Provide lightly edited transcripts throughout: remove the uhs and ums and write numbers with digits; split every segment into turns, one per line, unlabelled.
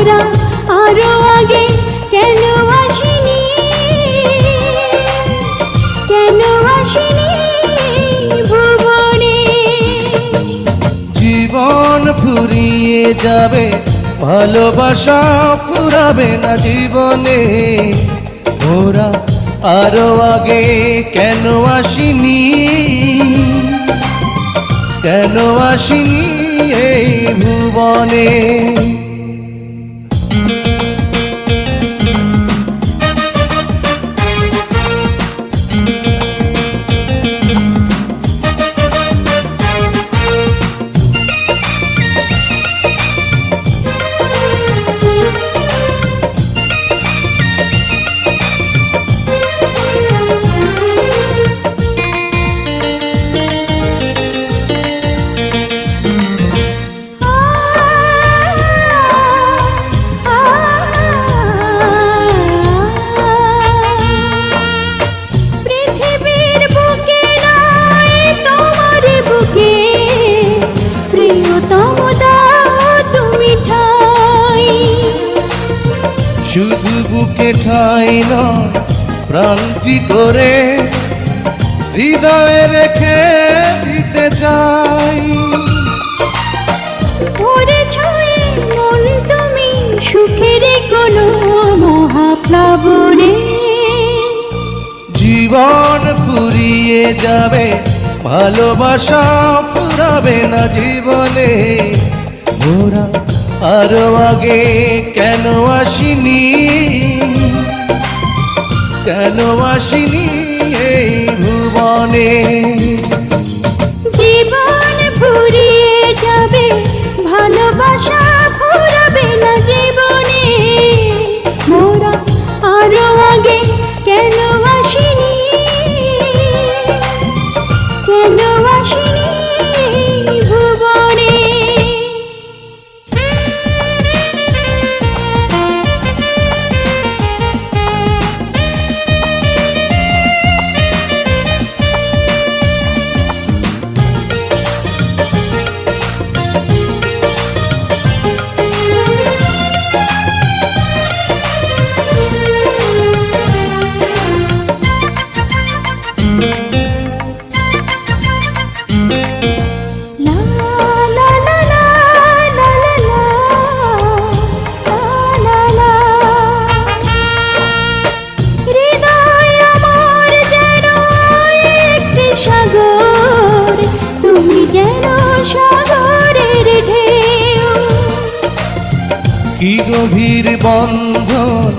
মোরা আরো আগে কেন আসিনি, কেন আসিনি ভুবনে।
জীবন ফুরিয়ে যাবে, ভালোবাসা ফুরাবে না জীবনে। মোরা আরো আগে কেন আসিনি, কেন আসিনি এই ভুবনে। শুধু বুকে ঠাই নয়, প্রাণটি করে হৃদয়ে রেখে দিতে চাই।
মন তুমি সুখের কোনো মহাপ্লাবনে।
জীবন ফুরিয়ে যাবে, ভালোবাসা ফুরাবে না জীবনে। মোরা আরো আগে কেন আসিনি, কেন আসিনি এই ভুবনে।
জীবন ফুরিয়ে যাবে, ভালোবাসা ফুরাবে না জীবনে। মোরা আরো আগে কেন আসিনি, কেন আসিনি ভুবনে।
কি গভীর বন্ধন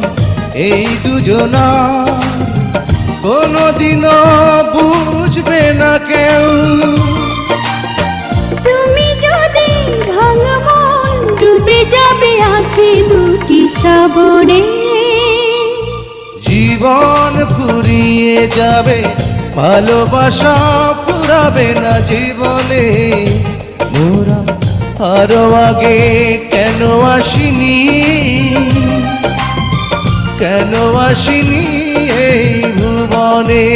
এই দুজনার, কোনদিনও বুঝবে না কেউ।
তুমি যদি ভাঙা মন, ডুবে যাবে আঁখি দুটি শ্রাবণে।
জীবন ফুরিয়ে যাবে, ভালোবাসা ফুরাবে না জীবনে। মোরা আরো আগে কেন আসিনি, কেন আসিনি এই ভুবনে।